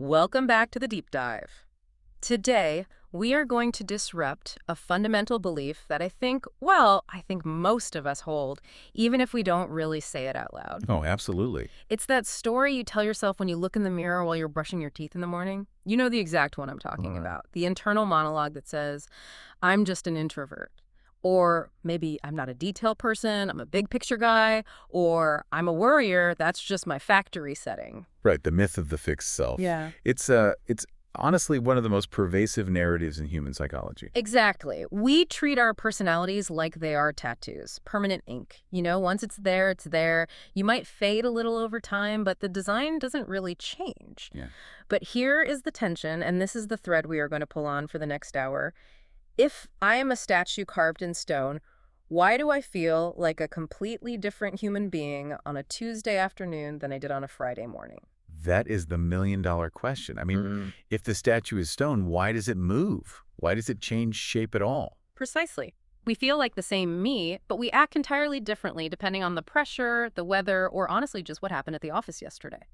Welcome back to the deep dive. Today, we are going to disrupt a fundamental belief that I think most of us hold, even if we don't really say it out loud. Oh, absolutely. It's that story you tell yourself when you look in the mirror while you're brushing your teeth in the morning. You know the exact one I'm talking Right. about. The internal monologue that says, I'm just an introvert. Or maybe I'm not a detail person, I'm a big picture guy. Or I'm a worrier, that's just my factory setting. Right, the myth of the fixed self. Yeah. It's honestly one of the most pervasive narratives in human psychology. Exactly. We treat our personalities like they are tattoos, permanent ink. Once it's there, it's there. You might fade a little over time, but the design doesn't really change. Yeah. But here is the tension, and this is the thread we are going to pull on for the next hour. If I am a statue carved in stone, why do I feel like a completely different human being on a Tuesday afternoon than I did on a Friday morning? That is the million-dollar question. I mean, if the statue is stone, why does it move? Why does it change shape at all? Precisely. We feel like the same me, but we act entirely differently depending on the pressure, the weather, or honestly just what happened at the office yesterday.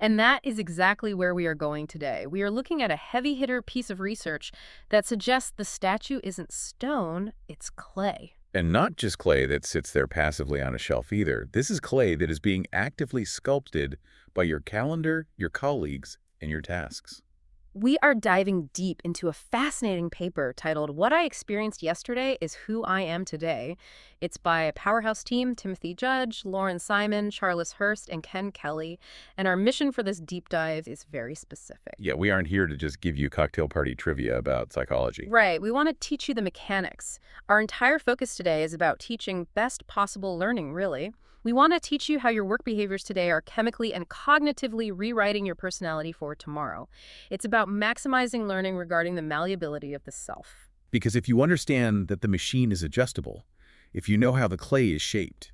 And that is exactly where we are going today. We are looking at a heavy hitter piece of research that suggests the statue isn't stone, it's clay. And not just clay that sits there passively on a shelf either. This is clay that is being actively sculpted by your calendar, your colleagues, and your tasks. We are diving deep into a fascinating paper titled What I Experienced Yesterday is Who I Am Today. It's by a powerhouse team, Timothy Judge, Lauren Simon, Charles Hurst, and Ken Kelly. And our mission for this deep dive is very specific. Yeah, we aren't here to just give you cocktail party trivia about psychology. Right. We want to teach you the mechanics. Our entire focus today is about teaching best possible learning, really. We want to teach you how your work behaviors today are chemically and cognitively rewriting your personality for tomorrow. It's about maximizing learning regarding the malleability of the self. Because if you understand that the machine is adjustable, if you know how the clay is shaped,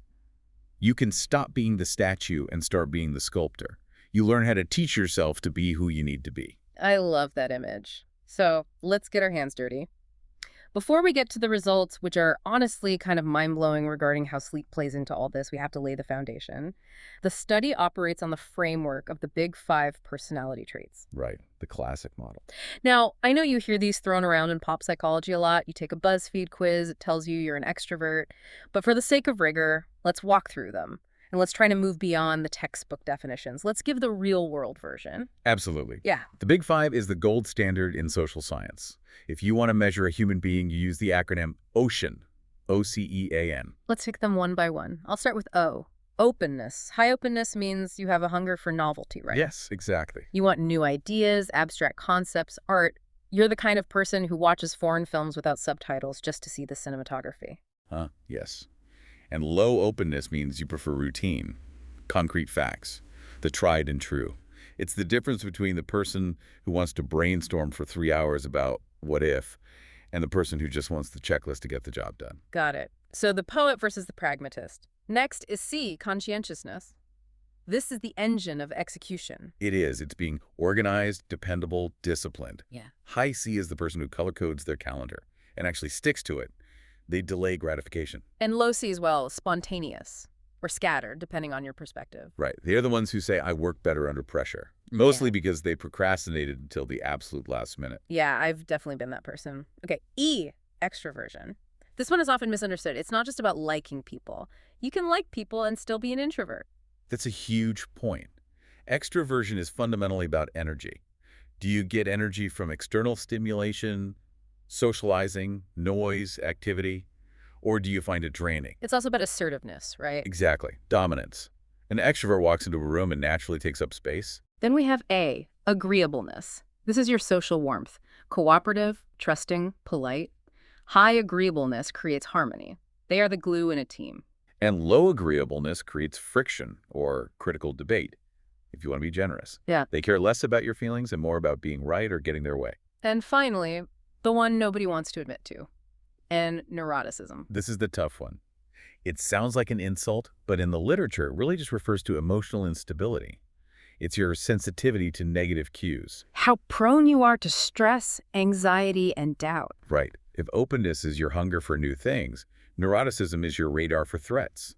you can stop being the statue and start being the sculptor. You learn how to teach yourself to be who you need to be. I love that image. So let's get our hands dirty. Before we get to the results, which are honestly kind of mind-blowing regarding how sleep plays into all this, we have to lay the foundation. The study operates on the framework of the big 5 personality traits. Right, the classic model. Now, I know you hear these thrown around in pop psychology a lot. You take a BuzzFeed quiz, it tells you you're an extrovert. But for the sake of rigor, let's walk through them. And let's try to move beyond the textbook definitions. Let's give the real-world version. Absolutely. Yeah. The Big Five is the gold standard in social science. If you want to measure a human being, you use the acronym OCEAN, O-C-E-A-N. Let's take them one by one. I'll start with O. Openness. High openness means you have a hunger for novelty, right? Yes, exactly. You want new ideas, abstract concepts, art. You're the kind of person who watches foreign films without subtitles just to see the cinematography. Yes. And low openness means you prefer routine, concrete facts, the tried and true. It's the difference between the person who wants to brainstorm for 3 hours about what if, and the person who just wants the checklist to get the job done. Got it. So the poet versus the pragmatist. Next is C, conscientiousness. This is the engine of execution. It is. It's being organized, dependable, disciplined. Yeah. High C is the person who color codes their calendar and actually sticks to it. They delay gratification. And low C as well, spontaneous or scattered, depending on your perspective. Right. They're the ones who say, I work better under pressure. Mostly because they procrastinated until the absolute last minute. Yeah, I've definitely been that person. Okay, E, extroversion. This one is often misunderstood. It's not just about liking people. You can like people and still be an introvert. That's a huge point. Extroversion is fundamentally about energy. Do you get energy from external stimulation, socializing, noise, activity, or do you find it draining? It's also about assertiveness, right? Exactly. Dominance. An extrovert walks into a room and naturally takes up space. Then we have A, agreeableness. This is your social warmth. Cooperative, trusting, polite. High agreeableness creates harmony. They are the glue in a team. And low agreeableness creates friction or critical debate, if you want to be generous. Yeah. They care less about your feelings and more about being right or getting their way. And finally, the one nobody wants to admit to. And neuroticism. This is the tough one. It sounds like an insult, but in the literature, it really just refers to emotional instability. It's your sensitivity to negative cues. How prone you are to stress, anxiety, and doubt. Right. If openness is your hunger for new things, neuroticism is your radar for threats.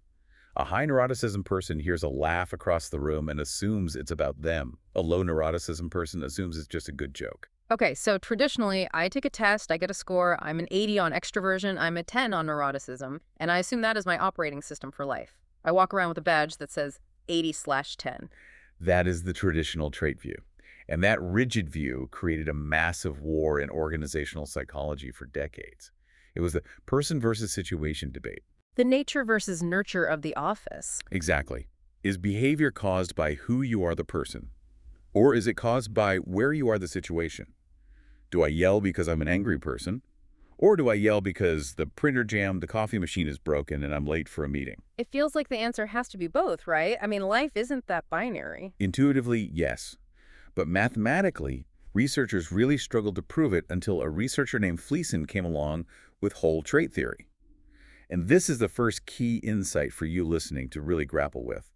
A high neuroticism person hears a laugh across the room and assumes it's about them. A low neuroticism person assumes it's just a good joke. Okay, so traditionally, I take a test, I get a score, I'm an 80 on extroversion, I'm a 10 on neuroticism, and I assume that is my operating system for life. I walk around with a badge that says 80/10. That is the traditional trait view. And that rigid view created a massive war in organizational psychology for decades. It was the person versus situation debate. The nature versus nurture of the office. Exactly. Is behavior caused by who you are the person? Or is it caused by where you are the situation? Do I yell because I'm an angry person? Or do I yell because the printer jammed, the coffee machine is broken, and I'm late for a meeting? It feels like the answer has to be both, right? I mean, life isn't that binary. Intuitively, yes. But mathematically, researchers really struggled to prove it until a researcher named Fleeson came along with whole trait theory. And this is the first key insight for you listening to really grapple with.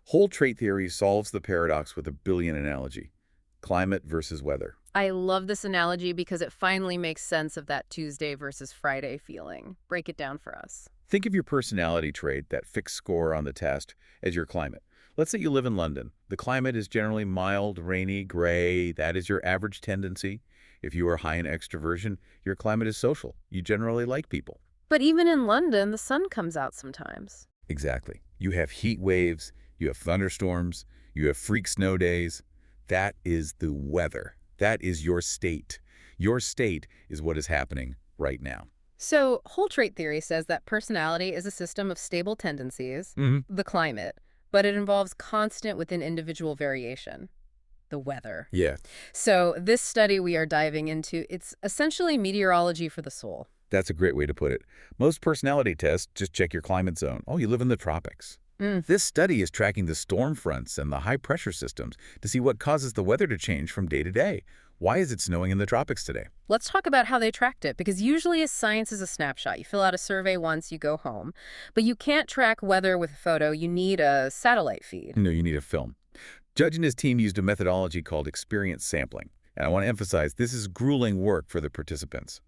Whole trait theory solves the paradox with a brilliant analogy: climate versus weather. I love this analogy because it finally makes sense of that Tuesday versus Friday feeling. Break it down for us. Think of your personality trait, that fixed score on the test, as your climate. Let's say you live in London. The climate is generally mild, rainy, gray. That is your average tendency. If you are high in extroversion, your climate is social. You generally like people. But even in London, the sun comes out sometimes. Exactly. You have heat waves, you have thunderstorms, you have freak snow days. That is the weather. That is your state. Your state is what is happening right now. So, whole trait theory says that personality is a system of stable tendencies, the climate, but it involves constant within individual variation, the weather. Yeah, So, this study we are diving into, it's essentially meteorology for the soul. that's a great way to put it. Most personality tests just check your climate zone. Oh, you live in the tropics. This study is tracking the storm fronts and the high-pressure systems to see what causes the weather to change from day to day. Why is it snowing in the tropics today? Let's talk about how they tracked it, because usually science is a snapshot. You fill out a survey once, you go home. But you can't track weather with a photo. You need a satellite feed. No, you need a film. Judge and his team used a methodology called experience sampling. And I want to emphasize, this is grueling work for the participants.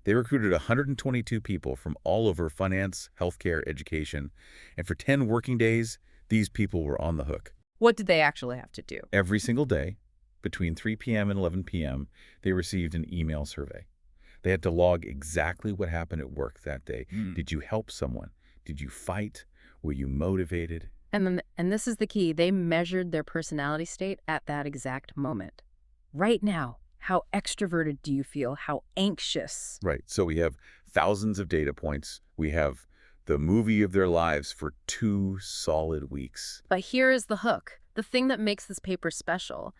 They recruited 122 people from all over finance, healthcare, education, and for 10 working days, these people were on the hook. What did they actually have to do? Every single day, between 3 p.m. and 11 p.m., they received an email survey. They had to log exactly what happened at work that day. Did you help someone? Did you fight? Were you motivated? And this is the key. They measured their personality state at that exact moment. Right now, how extroverted do you feel? How anxious? Right. So we have thousands of data points. We have the movie of their lives for 2 solid weeks. But here is the hook, the thing that makes this paper special.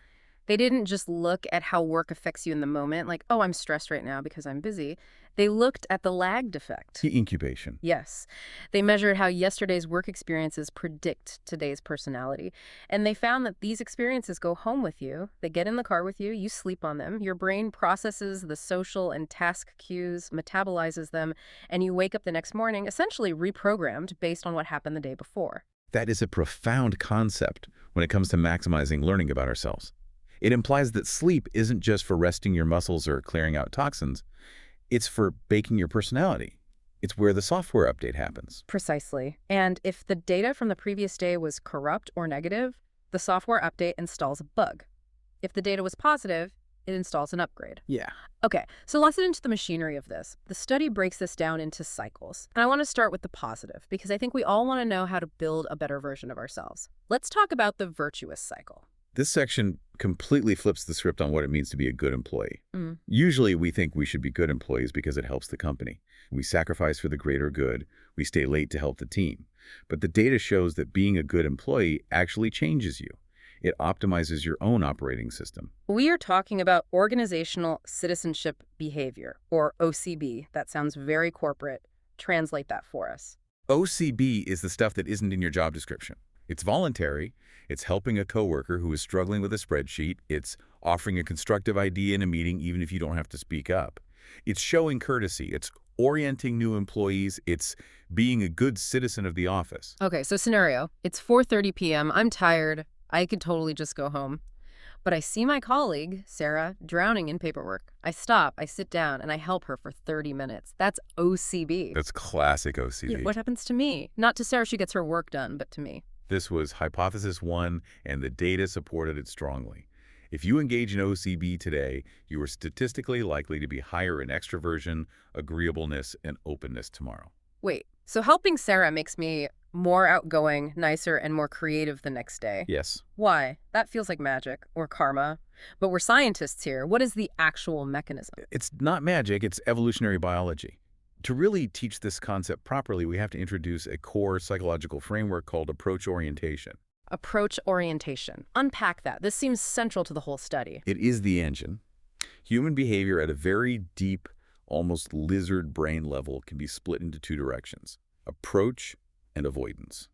They didn't just look at how work affects you in the moment, like, oh, I'm stressed right now because I'm busy. They looked at the lagged effect. The incubation. Yes. They measured how yesterday's work experiences predict today's personality. And they found that these experiences go home with you. They get in the car with you. You sleep on them. Your brain processes the social and task cues, metabolizes them, and you wake up the next morning essentially reprogrammed based on what happened the day before. That is a profound concept when it comes to maximizing learning about ourselves. It implies that sleep isn't just for resting your muscles or clearing out toxins. It's for baking your personality. It's where the software update happens. Precisely. And if the data from the previous day was corrupt or negative, the software update installs a bug. If the data was positive, it installs an upgrade. Yeah. Okay, so let's get into the machinery of this. The study breaks this down into cycles. And I want to start with the positive, because I think we all want to know how to build a better version of ourselves. Let's talk about the virtuous cycle. This section completely flips the script on what it means to be a good employee. Usually we think we should be good employees because it helps the company. We sacrifice for the greater good. We stay late to help the team. But the data shows that being a good employee actually changes you. It optimizes your own operating system. We are talking about organizational citizenship behavior, or OCB. That sounds very corporate. Translate that for us. OCB is the stuff that isn't in your job description. It's voluntary. It's helping a coworker who is struggling with a spreadsheet. It's offering a constructive idea in a meeting even if you don't have to speak up. It's showing courtesy. It's orienting new employees. It's being a good citizen of the office. Okay, so scenario. It's 4:30 p.m. I'm tired. I could totally just go home. But I see my colleague, Sarah, drowning in paperwork. I stop, I sit down, and I help her for 30 minutes. That's OCB. That's classic Yeah, OCD. what happens to me? Not to Sarah, she gets her work done, but to me. This was hypothesis one, and the data supported it strongly. If you engage in OCB today, you are statistically likely to be higher in extroversion, agreeableness, and openness tomorrow. Wait, so helping Sarah makes me more outgoing, nicer, and more creative the next day. Yes. Why? That feels like magic or karma. But we're scientists here. What is the actual mechanism? It's not magic, it's evolutionary biology. To really teach this concept properly, we have to introduce a core psychological framework called approach orientation. Approach orientation. Unpack that. This seems central to the whole study. It is the engine. Human behavior at a very deep, almost lizard brain level can be split into two directions: approach and avoidance.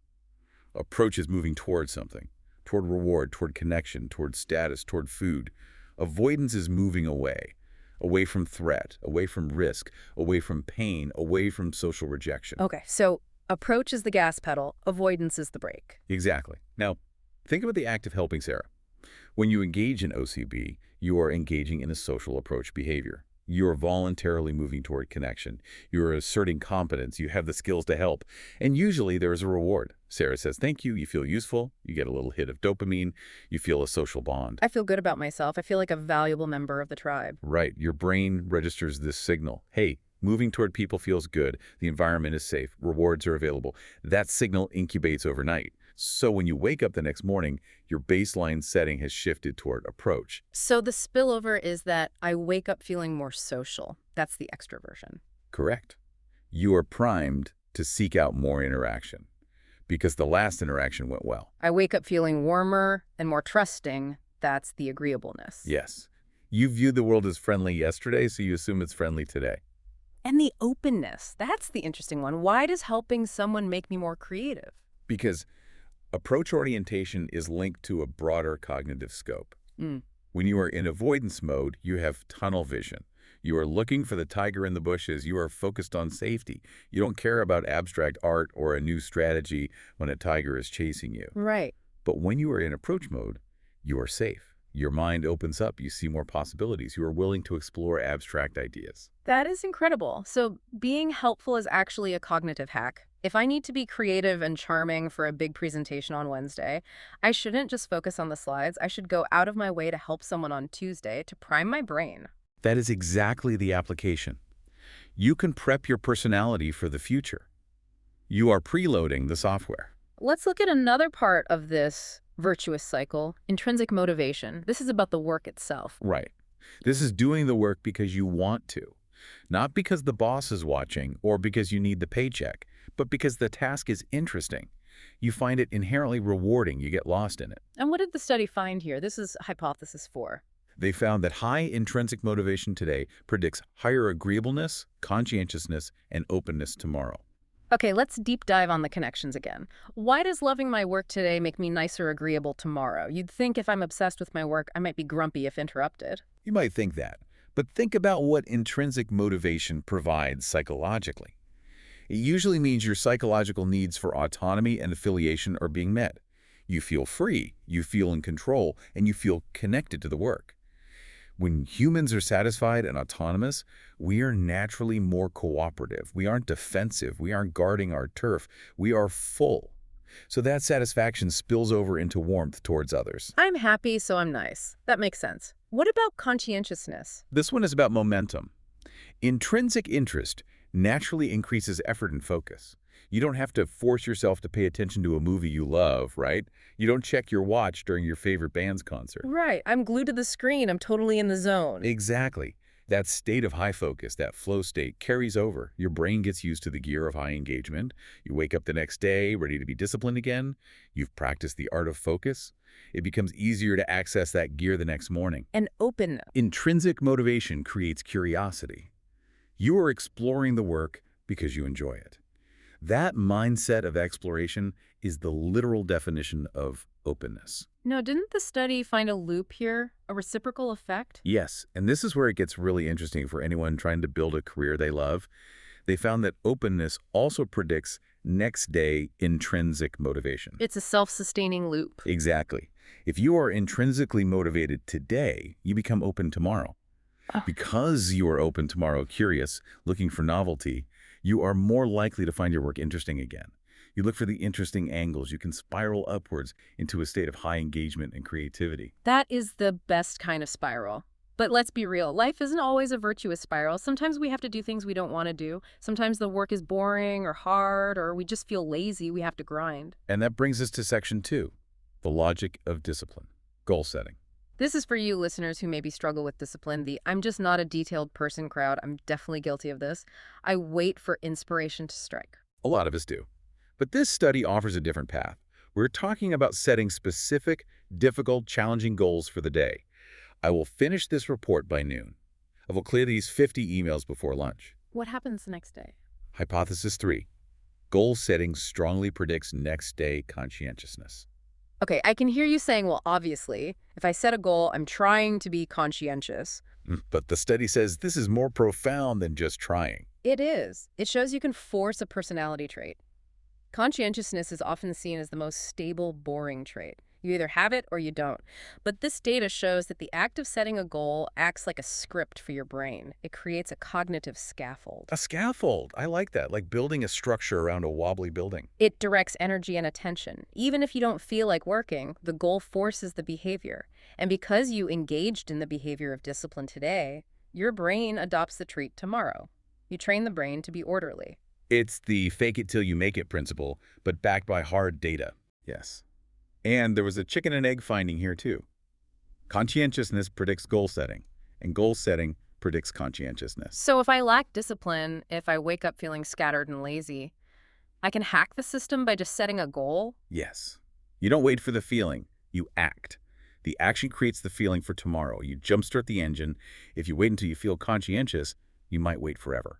Approach is moving toward something, toward reward, toward connection, toward status, toward food. Avoidance is moving away, away from threat, away from risk, away from pain, away from social rejection. Okay, so approach is the gas pedal, avoidance is the brake. Exactly. Now, think about the act of helping Sarah. When you engage in OCB, you are engaging in a social approach behavior. You are voluntarily moving toward connection. You are asserting competence. You have the skills to help. And usually there is a reward. Sarah says thank you. You feel useful. You get a little hit of dopamine. You feel a social bond. I feel good about myself. I feel like a valuable member of the tribe. Right. Your brain registers this signal. Hey, moving toward people feels good. The environment is safe. Rewards are available. That signal incubates overnight. So when you wake up the next morning, your baseline setting has shifted toward approach. So the spillover is that I wake up feeling more social. That's the extroversion. Correct. You are primed to seek out more interaction because the last interaction went well. I wake up feeling warmer and more trusting. That's the agreeableness. Yes. You viewed the world as friendly yesterday, so you assume it's friendly today. And the openness. That's the interesting one. Why does helping someone make me more creative? Because approach orientation is linked to a broader cognitive scope. When you are in avoidance mode, you have tunnel vision. You are looking for the tiger in the bushes. You are focused on safety. You don't care about abstract art or a new strategy when a tiger is chasing you. Right. But when you are in approach mode, you are safe. Your mind opens up. You see more possibilities. You are willing to explore abstract ideas. That is incredible. So being helpful is actually a cognitive hack. If I need to be creative and charming for a big presentation on Wednesday, I shouldn't just focus on the slides. I should go out of my way to help someone on Tuesday to prime my brain. That is exactly the application. You can prep your personality for the future. You are preloading the software. Let's look at another part of this virtuous cycle, intrinsic motivation. This is about the work itself. Right. This is doing the work because you want to, not because the boss is watching or because you need the paycheck, but because the task is interesting. You find it inherently rewarding. You get lost in it. And what did the study find here? This is hypothesis 4. They found that high intrinsic motivation today predicts higher agreeableness, conscientiousness, and openness tomorrow. Okay, let's deep dive on the connections again. Why does loving my work today make me nice or agreeable tomorrow? You'd think if I'm obsessed with my work, I might be grumpy if interrupted. You might think that, but think about what intrinsic motivation provides psychologically. It usually means your psychological needs for autonomy and affiliation are being met. You feel free, you feel in control, and you feel connected to the work. When humans are satisfied and autonomous, we are naturally more cooperative. We aren't defensive. We aren't guarding our turf. We are full. So that satisfaction spills over into warmth towards others. I'm happy, so I'm nice. That makes sense. What about conscientiousness? This one is about momentum. Intrinsic interest naturally increases effort and focus. You don't have to force yourself to pay attention to a movie you love, right? You don't check your watch during your favorite band's concert. Right. I'm glued to the screen. I'm totally in the zone. Exactly. That state of high focus, that flow state, carries over. Your brain gets used to the gear of high engagement. You wake up the next day ready to be disciplined again. You've practiced the art of focus. It becomes easier to access that gear the next morning. And openness. Intrinsic motivation creates curiosity. You are exploring the work because you enjoy it. That mindset of exploration is the literal definition of openness. No, didn't the study find a loop here? A reciprocal effect? Yes, and this is where it gets really interesting for anyone trying to build a career they love. They found that openness also predicts next-day intrinsic motivation. It's a self-sustaining loop. Exactly. If you are intrinsically motivated today, you become open tomorrow. Oh. Because you are open tomorrow, curious, looking for novelty, you are more likely to find your work interesting again. You look for the interesting angles. You can spiral upwards into a state of high engagement and creativity. That is the best kind of spiral. But let's be real, life isn't always a virtuous spiral. Sometimes we have to do things we don't want to do. Sometimes the work is boring or hard, or we just feel lazy, we have to grind. And that brings us to section 2, the logic of discipline, goal setting. This is for you listeners who maybe struggle with discipline. The "I'm just not a detailed person" crowd. I'm definitely guilty of this. I wait for inspiration to strike. A lot of us do. But this study offers a different path. We're talking about setting specific, difficult, challenging goals for the day. I will finish this report by noon. I will clear these 50 emails before lunch. What happens the next day? Hypothesis 3. Goal setting strongly predicts next day conscientiousness. Okay, I can hear you saying, well, obviously, if I set a goal, I'm trying to be conscientious. But the study says this is more profound than just trying. It is. It shows you can force a personality trait. Conscientiousness is often seen as the most stable, boring trait. You either have it or you don't. But this data shows that the act of setting a goal acts like a script for your brain. It creates a cognitive scaffold. A scaffold. I like that, like building a structure around a wobbly building. It directs energy and attention. Even if you don't feel like working, the goal forces the behavior. And because you engaged in the behavior of discipline today, your brain adopts the trait tomorrow. You train the brain to be orderly. It's the fake it till you make it principle, but backed by hard data. Yes. And there was a chicken and egg finding here too. Conscientiousness predicts goal setting, and goal setting predicts conscientiousness. So if I lack discipline, if I wake up feeling scattered and lazy, I can hack the system by just setting a goal? Yes. You don't wait for the feeling, you act. The action creates the feeling for tomorrow. You jumpstart the engine. If you wait until you feel conscientious, you might wait forever.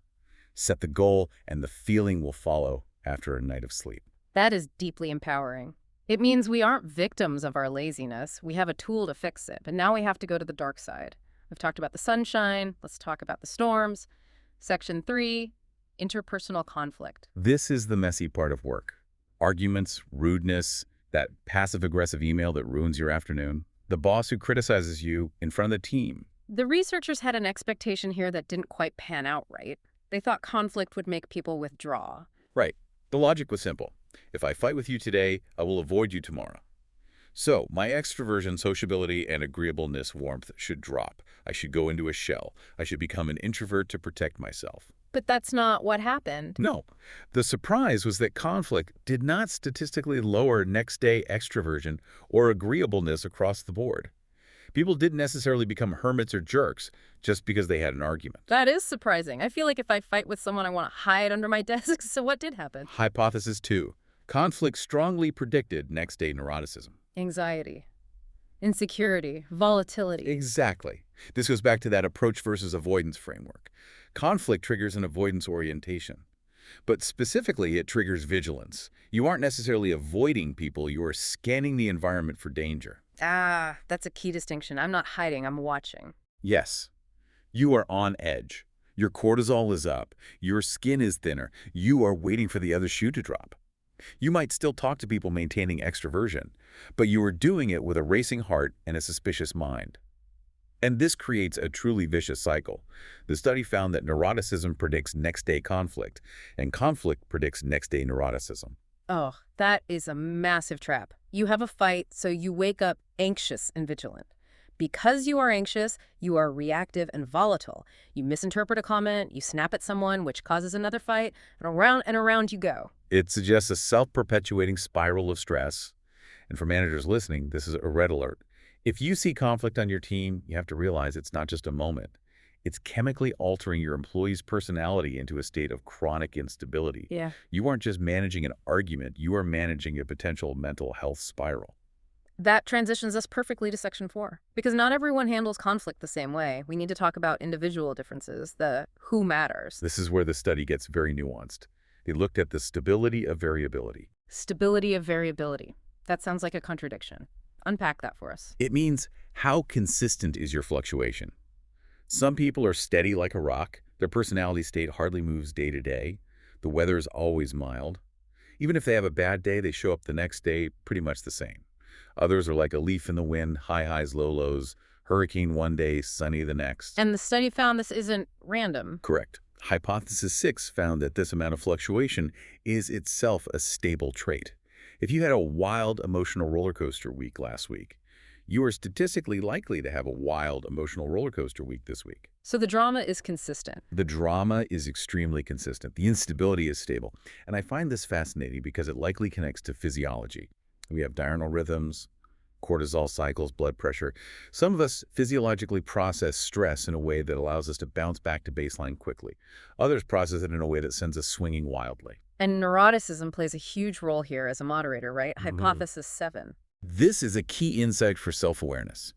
Set the goal, and the feeling will follow after a night of sleep. That is deeply empowering. It means we aren't victims of our laziness. We have a tool to fix it, but now we have to go to the dark side. We've talked about the sunshine. Let's talk about the storms. Section 3, interpersonal conflict. This is the messy part of work. Arguments, rudeness, that passive-aggressive email that ruins your afternoon. The boss who criticizes you in front of the team. The researchers had an expectation here that didn't quite pan out right. They thought conflict would make people withdraw. Right. The logic was simple. If I fight with you today, I will avoid you tomorrow. So, my extroversion, sociability, and agreeableness warmth should drop. I should go into a shell. I should become an introvert to protect myself. But that's not what happened. No. The surprise was that conflict did not statistically lower next-day extroversion or agreeableness across the board. People didn't necessarily become hermits or jerks just because they had an argument. That is surprising. I feel like if I fight with someone, I want to hide under my desk. So what did happen? Hypothesis 2. Conflict strongly predicted next-day neuroticism. Anxiety, insecurity, volatility. Exactly. This goes back to that approach versus avoidance framework. Conflict triggers an avoidance orientation. But specifically, it triggers vigilance. You aren't necessarily avoiding people, you are scanning the environment for danger. Ah, that's a key distinction. I'm not hiding, I'm watching. Yes. You are on edge. Your cortisol is up. Your skin is thinner. You are waiting for the other shoe to drop. You might still talk to people maintaining extroversion, but you are doing it with a racing heart and a suspicious mind. And this creates a truly vicious cycle. The study found that neuroticism predicts next-day conflict, and conflict predicts next-day neuroticism. Oh, that is a massive trap. You have a fight, so you wake up anxious and vigilant. Because you are anxious, you are reactive and volatile. You misinterpret a comment, you snap at someone, which causes another fight, and around you go. It suggests a self-perpetuating spiral of stress. And for managers listening, this is a red alert. If you see conflict on your team, you have to realize it's not just a moment. It's chemically altering your employee's personality into a state of chronic instability. Yeah. You aren't just managing an argument, you are managing a potential mental health spiral. That transitions us perfectly to Section 4. Because not everyone handles conflict the same way. We need to talk about individual differences, the who matters. This is where the study gets very nuanced. They looked at the stability of variability. Stability of variability. That sounds like a contradiction. Unpack that for us. It means how consistent is your fluctuation? Some people are steady like a rock. Their personality state hardly moves day to day. The weather is always mild. Even if they have a bad day, they show up the next day pretty much the same. Others are like a leaf in the wind, high highs, low lows, hurricane one day, sunny the next. And the study found this isn't random. Correct. Hypothesis 6 found that this amount of fluctuation is itself a stable trait. If you had a wild emotional roller coaster week last week, you are statistically likely to have a wild emotional roller coaster week this week. So the drama is consistent. The drama is extremely consistent. The instability is stable. And I find this fascinating because it likely connects to physiology. We have diurnal rhythms, cortisol cycles, blood pressure. Some of us physiologically process stress in a way that allows us to bounce back to baseline quickly. Others process it in a way that sends us swinging wildly. And neuroticism plays a huge role here as a moderator, right? Mhm. Hypothesis 7. This is a key insight for self-awareness.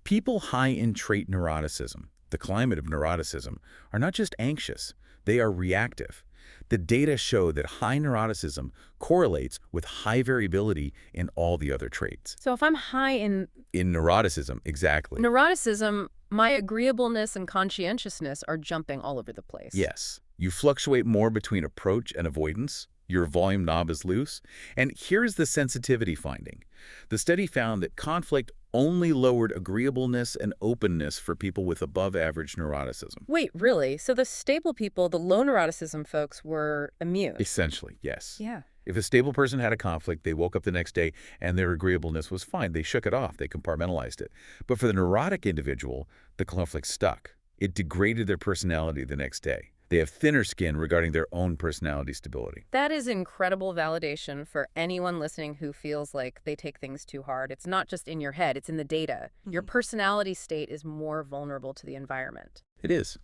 People high in trait neuroticism, the climate of neuroticism, are not just anxious, they are reactive. The data show that high neuroticism correlates with high variability in all the other traits. So if I'm high in In neuroticism, exactly. neuroticism, my agreeableness and conscientiousness are jumping all over the place. Yes. You fluctuate more between approach and avoidance. Your volume knob is loose. And here's the sensitivity finding. The study found that conflict only lowered agreeableness and openness for people with above-average neuroticism. Wait, really? So the stable people, the low neuroticism folks, were immune? Essentially, yes. Yeah. If a stable person had a conflict, they woke up the next day and their agreeableness was fine. They shook it off. They compartmentalized it. But for the neurotic individual, the conflict stuck. It degraded their personality the next day. They have thinner skin regarding their own personality stability. That is incredible validation for anyone listening who feels like they take things too hard. It's not just in your head, it's in the data. Your personality state is more vulnerable to the environment. It is.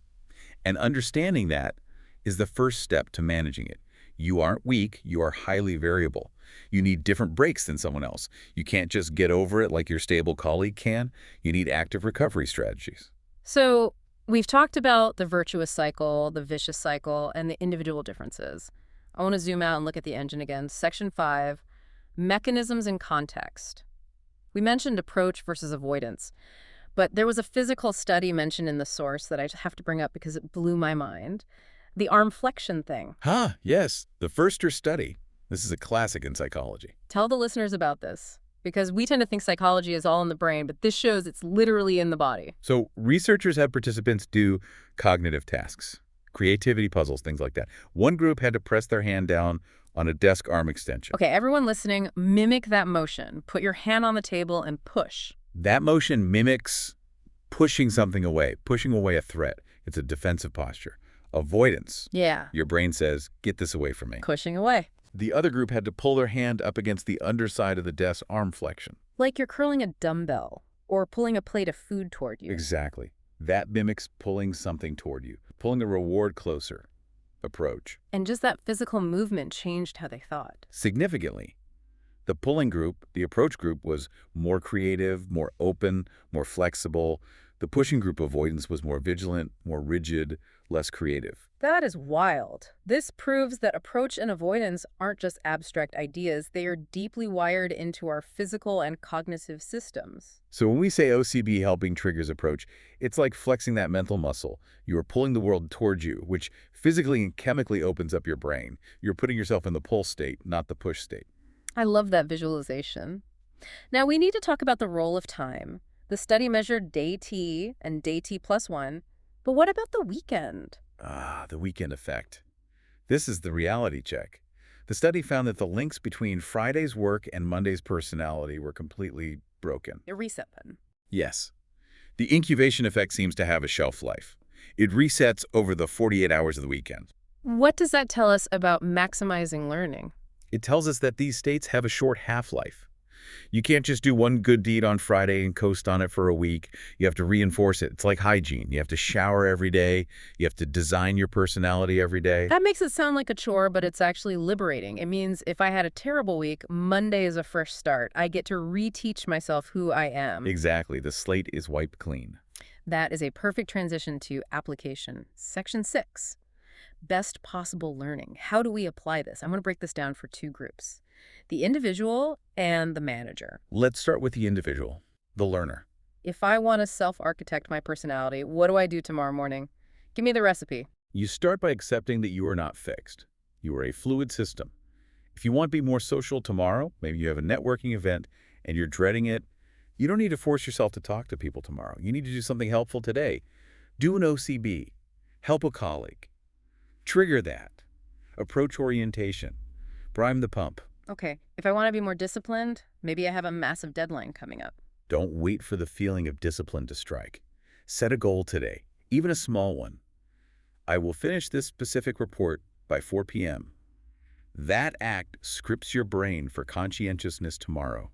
And understanding that is the first step to managing it. You aren't weak, you are highly variable. You need different breaks than someone else. You can't just get over it like your stable colleague can. You need active recovery strategies. So we've talked about the virtuous cycle, the vicious cycle, and the individual differences. I want to zoom out and look at the engine again. Section 5, mechanisms and context. We mentioned approach versus avoidance, but there was a physical study mentioned in the source that I just have to bring up because it blew my mind. The arm flexion thing. Yes, the Firster study. This is a classic in psychology. Tell the listeners about this, because we tend to think psychology is all in the brain, but this shows it's literally in the body. So researchers had participants do cognitive tasks, creativity puzzles, things like that. One group had to press their hand down on a desk arm extension. Okay, everyone listening, mimic that motion. Put your hand on the table and push. That motion mimics pushing something away, pushing away a threat. It's a defensive posture. Avoidance. Yeah. Your brain says, get this away from me. Pushing away. The other group had to pull their hand up against the underside of the desk arm flexion. Like you're curling a dumbbell or pulling a plate of food toward you. Exactly. That mimics pulling something toward you, pulling a reward closer. Approach. And just that physical movement changed how they thought. Significantly. The pulling group, the approach group, was more creative, more open, more flexible. The pushing group, avoidance, was more vigilant, more rigid, less creative. That is wild. This proves that approach and avoidance aren't just abstract ideas. They are deeply wired into our physical and cognitive systems. So when we say OCB helping triggers approach, it's like flexing that mental muscle. You are pulling the world towards you, which physically and chemically opens up your brain. You're putting yourself in the pull state, not the push state. I love that visualization. Now we need to talk about the role of time. The study measured day T and day T plus 1, but what about the weekend? The weekend effect. This is the reality check. The study found that the links between Friday's work and Monday's personality were completely broken. A reset button. Yes. The incubation effect seems to have a shelf life. It resets over the 48 hours of the weekend. What does that tell us about maximizing learning? It tells us that these states have a short half-life. You can't just do one good deed on Friday and coast on it for a week. You have to reinforce it. It's like hygiene. You have to shower every day. You have to design your personality every day. That makes it sound like a chore, but it's actually liberating. It means if I had a terrible week, Monday is a fresh start. I get to reteach myself who I am. Exactly. The slate is wiped clean. That is a perfect transition to application. Section 6, best possible learning. How do we apply this? I'm going to break this down for two groups. The individual and the manager. Let's start with the individual, the learner. If I want to self-architect my personality, what do I do tomorrow morning? Give me the recipe. You start by accepting that you are not fixed. You are a fluid system. If you want to be more social tomorrow, maybe you have a networking event, and you're dreading it, you don't need to force yourself to talk to people tomorrow. You need to do something helpful today. Do an OCB. Help a colleague. Trigger that. Approach orientation. Prime the pump. Okay, if I want to be more disciplined, maybe I have a massive deadline coming up. Don't wait for the feeling of discipline to strike. Set a goal today, even a small one. I will finish this specific report by 4 p.m. That act scripts your brain for conscientiousness tomorrow.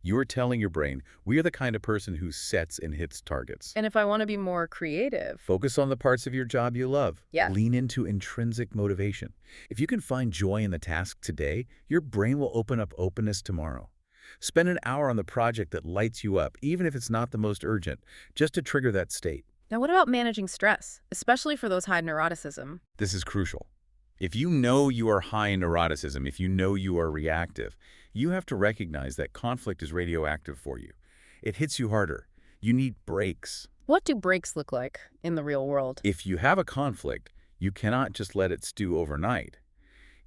You are telling your brain, we are the kind of person who sets and hits targets. And if I want to be more creative, Focus on the parts of your job you love. yes. Lean into intrinsic motivation. If you can find joy in the task today, your brain will open up openness tomorrow. Spend an hour on the project that lights you up, even if it's not the most urgent, just to trigger that state. Now, what about managing stress, especially for those high neuroticism? This is crucial. If you know you are high in neuroticism, if you know you are reactive, you have to recognize that conflict is radioactive for you. It hits you harder. You need breaks. What do breaks look like in the real world? If you have a conflict, you cannot just let it stew overnight.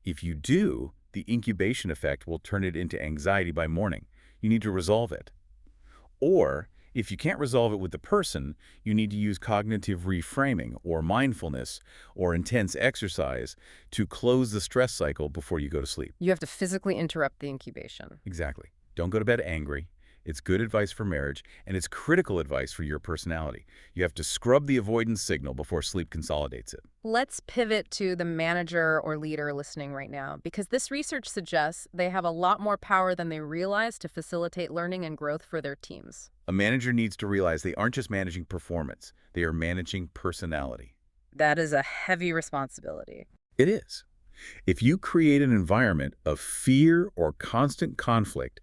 If you do, the incubation effect will turn it into anxiety by morning. You need to resolve it. Or, if you can't resolve it with the person, you need to use cognitive reframing or mindfulness or intense exercise to close the stress cycle before you go to sleep. You have to physically interrupt the incubation. Exactly. Don't go to bed angry. It's good advice for marriage, and it's critical advice for your personality. You have to scrub the avoidance signal before sleep consolidates it. Let's pivot to the manager or leader listening right now, because this research suggests they have a lot more power than they realize to facilitate learning and growth for their teams. A manager needs to realize they aren't just managing performance, they are managing personality. That is a heavy responsibility. It is. If you create an environment of fear or constant conflict,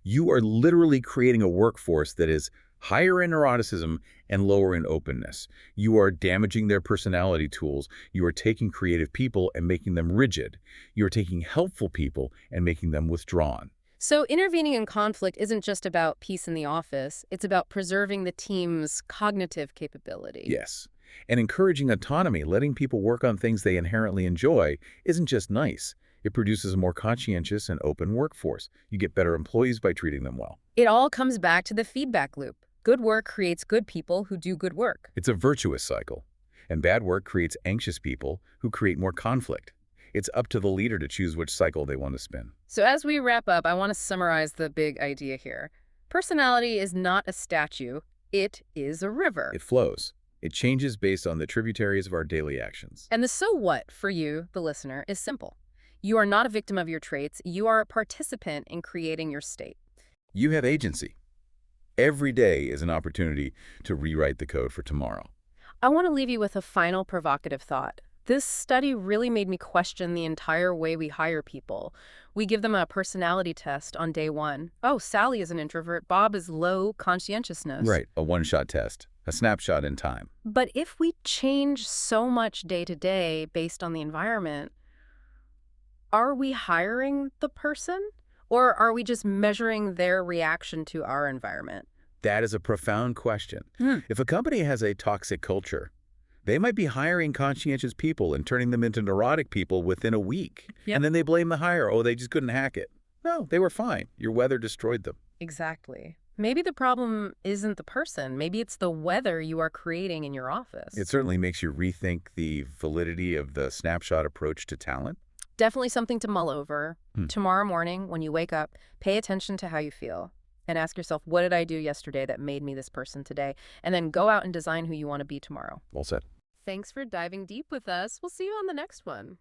you are literally creating a workforce that is higher in neuroticism and lower in openness. You are damaging their personality tools. You are taking creative people and making them rigid. You are taking helpful people and making them withdrawn. So intervening in conflict isn't just about peace in the office. It's about preserving the team's cognitive capability. Yes. And encouraging autonomy, letting people work on things they inherently enjoy, isn't just nice. It produces a more conscientious and open workforce. You get better employees by treating them well. It all comes back to the feedback loop. Good work creates good people who do good work. It's a virtuous cycle. And bad work creates anxious people who create more conflict. It's up to the leader to choose which cycle they want to spin. So as we wrap up, I want to summarize the big idea here. Personality is not a statue. It is a river. It flows. It changes based on the tributaries of our daily actions. And the so what for you, the listener, is simple. You are not a victim of your traits. You are a participant in creating your state. You have agency. Every day is an opportunity to rewrite the code for tomorrow. I want to leave you with a final provocative thought. This study really made me question the entire way we hire people. We give them a personality test on day one. Oh, Sally is an introvert. Bob is low conscientiousness. Right, a one-shot test, a snapshot in time. But if we change so much day to day based on the environment, are we hiring the person? Or are we just measuring their reaction to our environment? That is a profound question. If a company has a toxic culture, they might be hiring conscientious people and turning them into neurotic people within a week. Yep. And then they blame the hire. Oh, they just couldn't hack it. No, they were fine. Your weather destroyed them. Exactly. Maybe the problem isn't the person. Maybe it's the weather you are creating in your office. It certainly makes you rethink the validity of the snapshot approach to talent. Definitely something to mull over. Tomorrow morning, when you wake up, pay attention to how you feel and ask yourself, what did I do yesterday that made me this person today? And then go out and design who you want to be tomorrow. Well said. Thanks for diving deep with us. We'll see you on the next one.